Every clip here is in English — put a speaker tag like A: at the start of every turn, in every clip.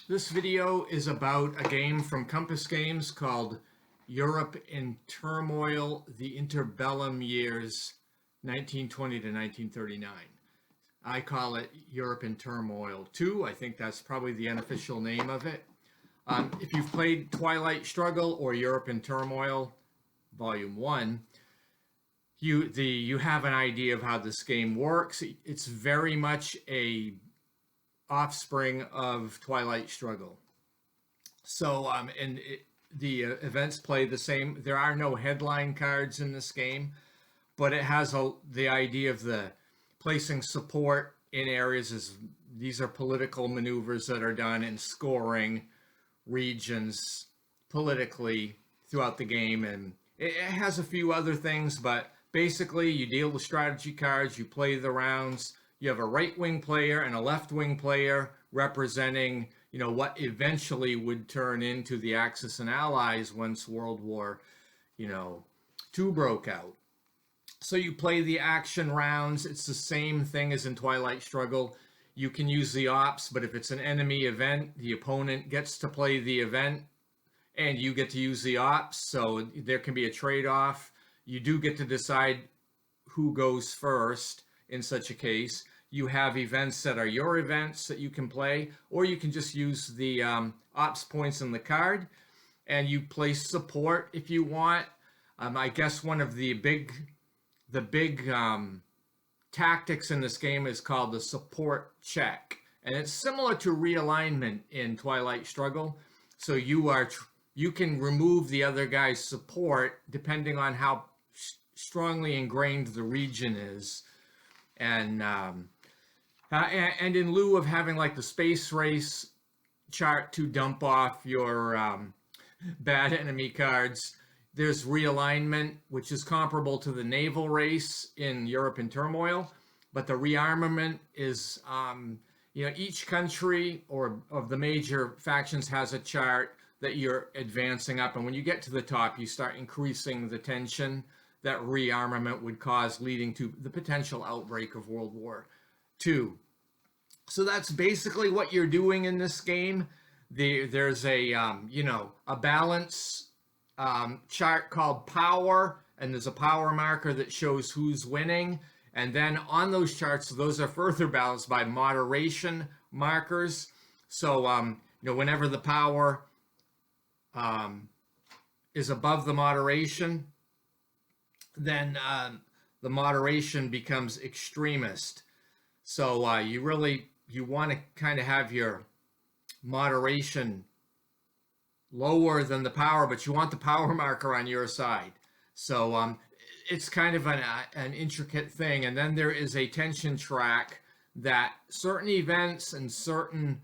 A: This video is about a game from Compass Games called Europe in Turmoil, the Interbellum Years 1920 to 1939. I call it Europe in Turmoil 2. I think that's probably the unofficial name of it. If you've played Twilight Struggle or Europe in Turmoil Volume 1, you have an idea of how this game works. It's very much a offspring of Twilight Struggle. So, the events play the same. There are no headline cards in this game, but it has the idea of the placing support in areas. These are political maneuvers that are done in scoring regions politically throughout the game, and it has a few other things, but basically you deal with strategy cards, you play the rounds. You have a right-wing player and a left-wing player representing, what eventually would turn into the Axis and Allies once World War, II broke out. So you play the action rounds. It's the same thing as in Twilight Struggle. You can use the ops, but if it's an enemy event, the opponent gets to play the event and you get to use the ops. So there can be a trade-off. You do get to decide who goes first in such a case. You have events that are your events that you can play, or you can just use the ops points in the card, and you play support if you want. I guess one of the big tactics in this game is called the support check, and it's similar to realignment in Twilight Struggle. So you can remove the other guy's support depending on how strongly ingrained the region is, and in lieu of having like the space race chart to dump off your bad enemy cards, there's realignment, which is comparable to the naval race in Europe in Turmoil. But the rearmament is, each country or of the major factions has a chart that you're advancing up. And when you get to the top, you start increasing the tension that rearmament would cause, leading to the potential outbreak of World War II. So that's basically what you're doing in this game. There's a balance chart called power, and there's a power marker that shows who's winning. And then on those charts, those are further balanced by moderation markers. So whenever the power is above the moderation, then the moderation becomes extremist. So you want to kind of have your moderation lower than the power, but you want the power marker on your side. So it's kind of an intricate thing. And then there is a tension track that certain events and certain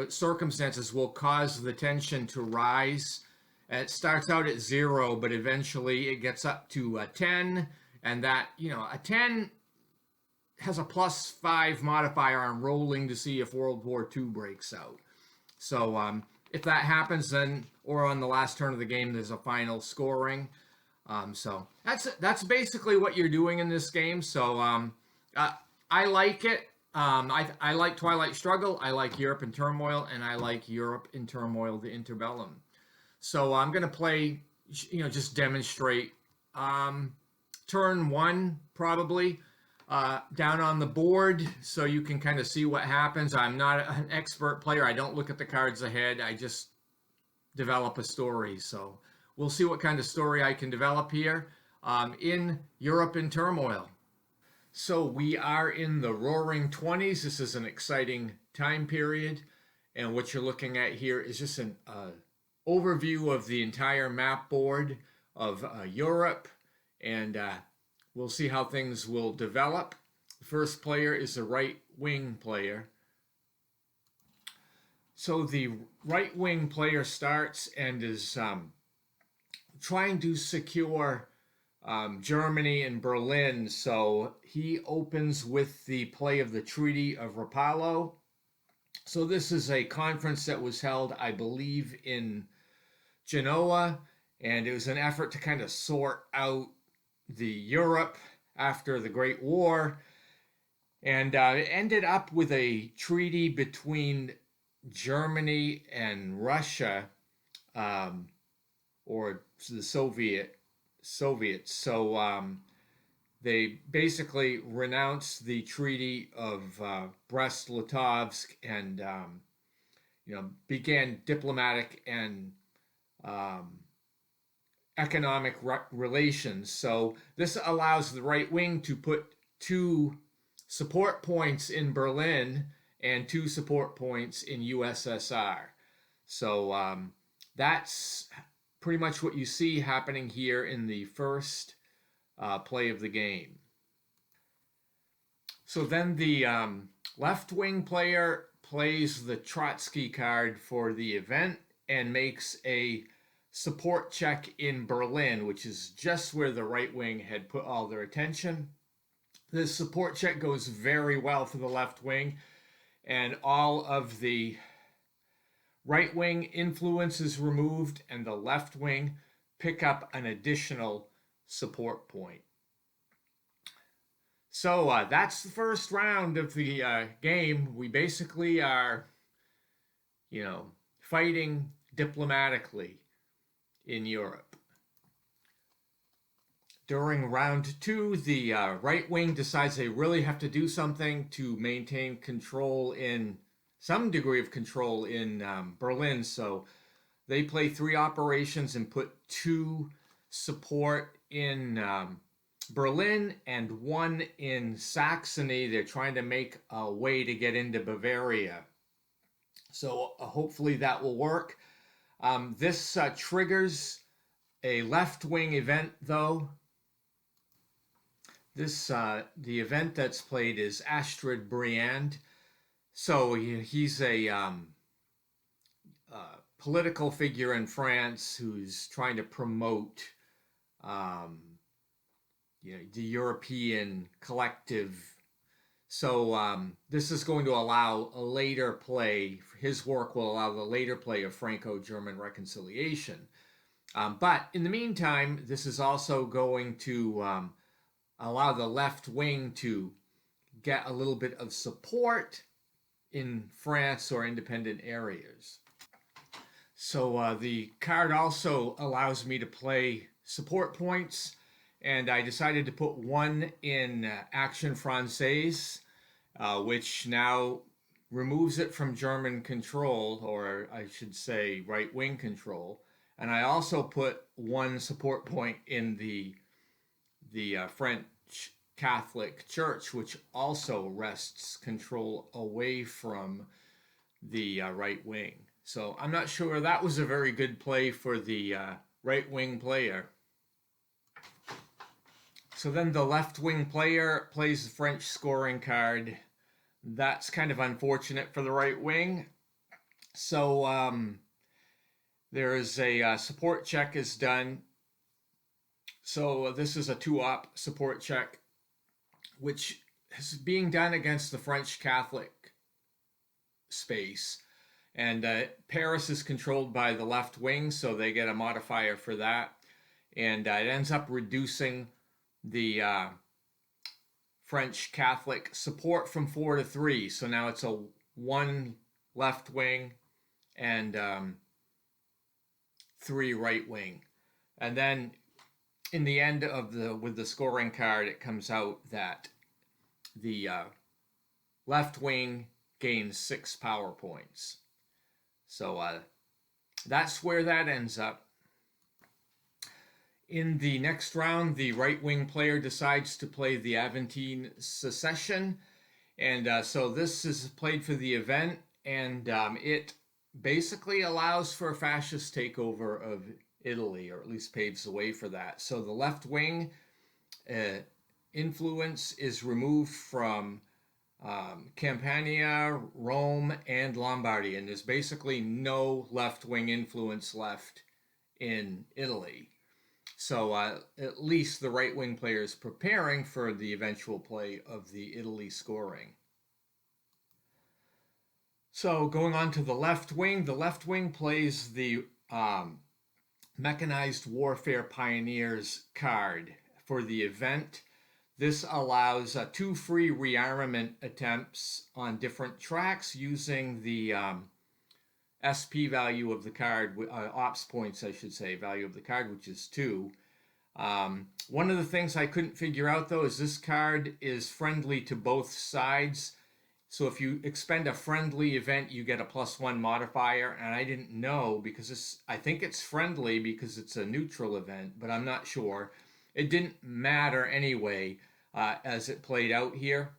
A: circumstances will cause the tension to rise. It starts out at 0, but eventually it gets up to 10, and that a 10 has a +5 modifier on rolling to see if World War II breaks out. So if that happens, then, or on the last turn of the game, there's a final scoring. So that's basically what you're doing in this game. So I like it. I like Twilight Struggle. I like Europe in Turmoil, and I like Europe in Turmoil, the Interbellum. So I'm going to play, just demonstrate turn 1 probably. Down on the board so you can kind of see what happens. I'm not an expert player. I don't look at the cards ahead. I just develop a story. So we'll see what kind of story I can develop here in Europe in Turmoil. So we are in the Roaring 20s. This is an exciting time period. And what you're looking at here is just an overview of the entire map board of Europe. And we'll see how things will develop. The first player is the right-wing player. So the right-wing player starts and is trying to secure Germany and Berlin. So he opens with the play of the Treaty of Rapallo. So this is a conference that was held, I believe, in Genoa, and it was an effort to kind of sort out the Europe after the Great War, and it ended up with a treaty between Germany and Russia, um, or the Soviets. So they basically renounced the Treaty of Brest-Litovsk and began diplomatic and um, economic relations. So this allows the right wing to put two support points in Berlin and two support points in USSR. So that's pretty much what you see happening here in the first play of the game. So then the left wing player plays the Trotsky card for the event and makes a support check in Berlin, which is just where the right wing had put all their attention. This support check goes very well for the left wing, and all of the right wing influence is removed, and the left wing pick up an additional support point. So that's the first round of the game. We basically are, fighting diplomatically in Europe. During round two, the right wing decides they really have to do something to maintain control in some degree of control in Berlin. So they play three operations and put two support in Berlin and one in Saxony. They're trying to make a way to get into Bavaria. So hopefully that will work. This triggers a left-wing event, though. The event that's played is Astrid Briand. So he's a political figure in France who's trying to promote the European collective. So this is going to allow a later play. His work will allow the later play of Franco-German reconciliation. But in the meantime, this is also going to allow the left wing to get a little bit of support in France or independent areas. So the card also allows me to play support points, and I decided to put one in Action Française, which now removes it from German control, or I should say right-wing control. And I also put one support point in the French Catholic Church, which also wrests control away from the right wing. So I'm not sure that was a very good play for the right wing player. So then the left wing player plays the French scoring card. That's kind of unfortunate for the right wing. So there is a support check is done. So this is a 2-op support check, which is being done against the French Catholic space. And Paris is controlled by the left wing, so they get a modifier for that. And it ends up reducing the French Catholic support from 4 to 3. So now it's a 1 left wing and 3 right wing. And then in the end of with the scoring card, it comes out that the left wing gains 6 power points. So that's where that ends up. In the next round, the right-wing player decides to play the Aventine Secession. And so this is played for the event, and it basically allows for a fascist takeover of Italy, or at least paves the way for that. So the left-wing influence is removed from Campania, Rome, and Lombardy, and there's basically no left-wing influence left in Italy. So at least the right-wing player is preparing for the eventual play of the Italy scoring. So going on to the left wing plays the Mechanized Warfare Pioneers card for the event. This allows 2 free rearmament attempts on different tracks using the SP value of the card, ops points, I should say, value of the card, which is 2. One of the things I couldn't figure out though is this card is friendly to both sides. So if you expend a friendly event, you get a +1 modifier, and I didn't know because I think it's friendly because it's a neutral event, but I'm not sure. It didn't matter anyway as it played out here.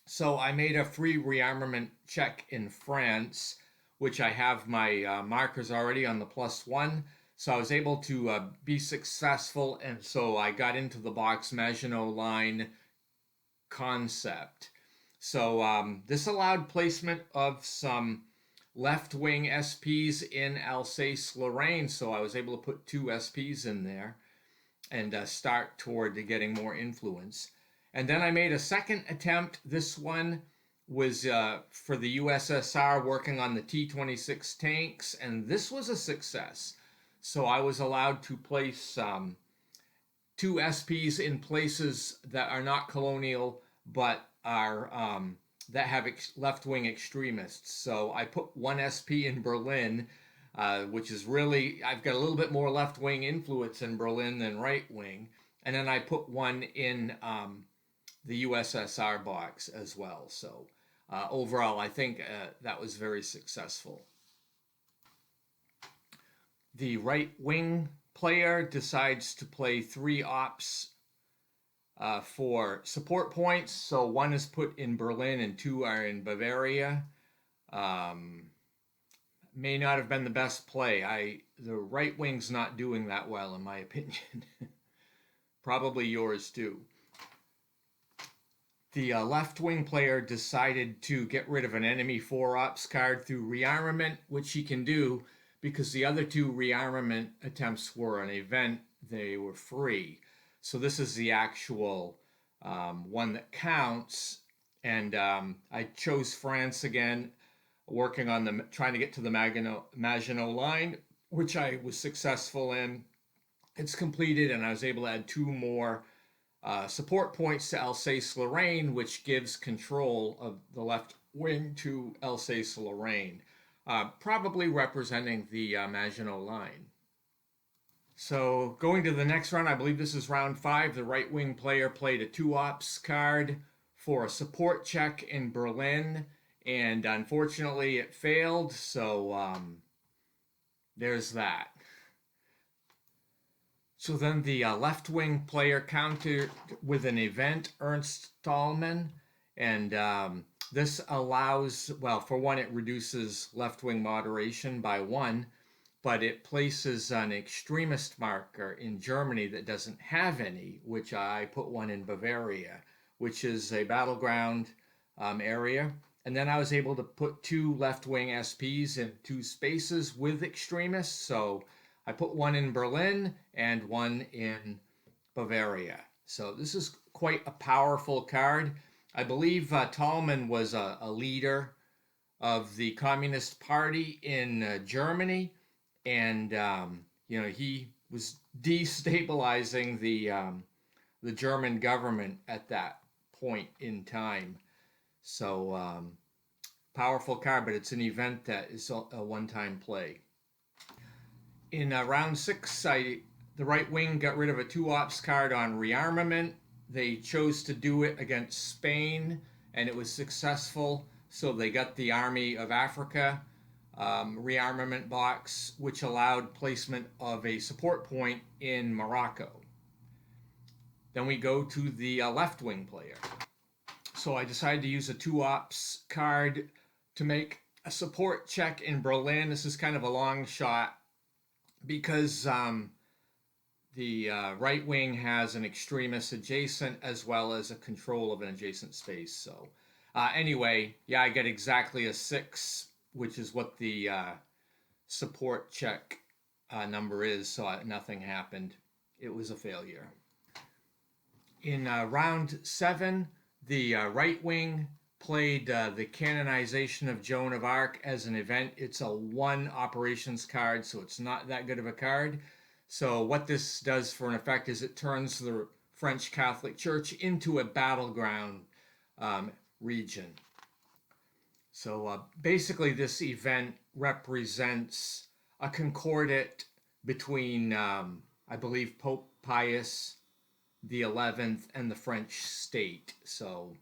A: So I made a free rearmament check in France, which I have my markers already on the +1. So I was able to be successful, and so I got into the box Maginot Line concept. So this allowed placement of some left-wing SPs in Alsace-Lorraine, so I was able to put 2 SPs in there and start toward getting more influence. And then I made a second attempt. This one was for the USSR working on the T-26 tanks, and this was a success. So I was allowed to place 2 SPs in places that are not colonial but are that have left-wing extremists. So I put 1 SP in Berlin, which is really, I've got a little bit more left-wing influence in Berlin than right-wing. And then I put 1 in the USSR box as well. So overall, I think that was very successful. The right-wing player decides to play 3 ops for support points. So 1 is put in Berlin and 2 are in Bavaria. May not have been the best play. The right wing's not doing that well, in my opinion. Probably yours too. The left wing player decided to get rid of an enemy 4 ops card through rearmament, which he can do because the other 2 rearmament attempts were an event. They were free. So this is the actual one that counts. And I chose France again, working on trying to get to the Maginot Line, which I was successful in. It's completed, and I was able to add 2 more support points to Alsace-Lorraine, which gives control of the left wing to Alsace-Lorraine, probably representing the Maginot Line. So going to the next round, I believe this is round 5. The right wing player played a 2 ops card for a support check in Berlin, and unfortunately it failed. So there's that. So then the left wing player countered with an event, Ernst Thalmann, and this allows, well, for one, it reduces left wing moderation by 1. But it places an extremist marker in Germany that doesn't have any, which I put 1 in Bavaria, which is a battleground area. And then I was able to put 2 left-wing SPs in 2 spaces with extremists. So I put 1 in Berlin and 1 in Bavaria. So this is quite a powerful card. I believe Thalmann was a leader of the Communist Party in Germany. And he was destabilizing the German government at that point in time. So powerful card, but it's an event that is a one-time play. In round 6, the right wing got rid of a 2 ops card on rearmament. They chose to do it against Spain, and it was successful. So they got the Army of Africa rearmament box, which allowed placement of a support point in Morocco. Then we go to the left wing player. So I decided to use a 2 ops card to make a support check in Berlin. This is kind of a long shot because the right wing has an extremist adjacent as well as a control of an adjacent space. So anyway, yeah, I get exactly a 6, which is what the support check number is, so nothing happened. It was a failure. In round 7, the right wing played the canonization of Joan of Arc as an event. It's a 1 operations card, so it's not that good of a card. So what this does for an effect is it turns the French Catholic Church into a battleground region. So basically this event represents a concordat between, I believe, Pope Pius the 11th and the French state. So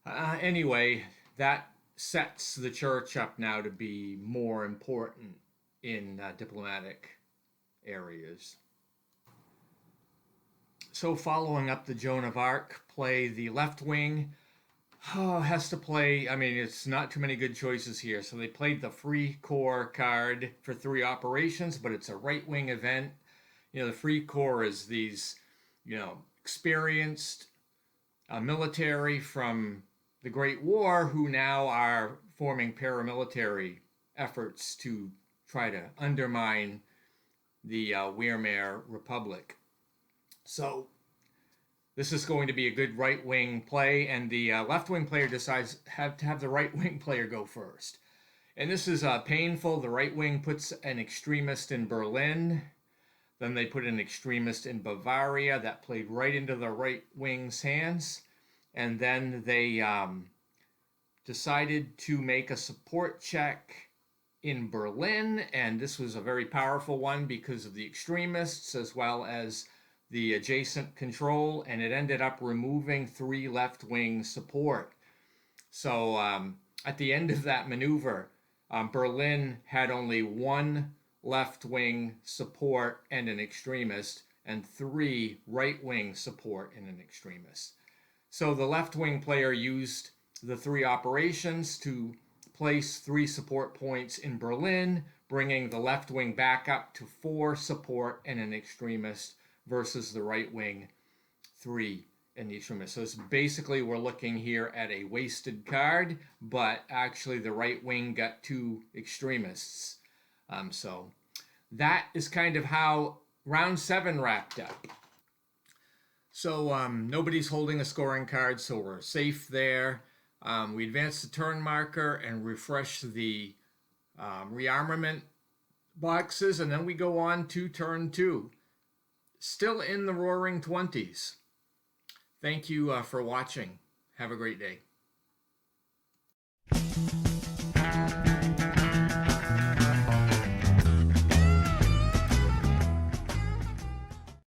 A: anyway, that sets the church up now to be more important in diplomatic areas. So following up the Joan of Arc play, the left wing has to play. I mean, it's not too many good choices here. So they played the Free Corps card for 3 operations, but it's a right wing event. You know, the Free Corps is these, experienced military from the Great War who now are forming paramilitary efforts to try to undermine the Weimar Republic. So this is going to be a good right-wing play, and the left-wing player decides to have the right-wing player go first. And this is painful. The right wing puts an extremist in Berlin. Then they put an extremist in Bavaria. That played right into the right wing's hands. And then they decided to make a support check in Berlin. And this was a very powerful one because of the extremists as well as the adjacent control. And it ended up removing 3 left-wing support. So at the end of that maneuver, Berlin had only 1 left-wing support and an extremist, and 3 right-wing support and an extremist. So the left-wing player used the 3 operations to place 3 support points in Berlin, bringing the left wing back up to 4 support and an extremist versus the right wing 3 and the extremist. So it's basically, we're looking here at a wasted card, but actually the right wing got 2 extremists. So that is kind of how round 7 wrapped up. So nobody's holding a scoring card, so we're safe there. We advance the turn marker and refresh the rearmament boxes, and then we go on to turn 2. Still in the roaring 20s. Thank you for watching. Have a great day.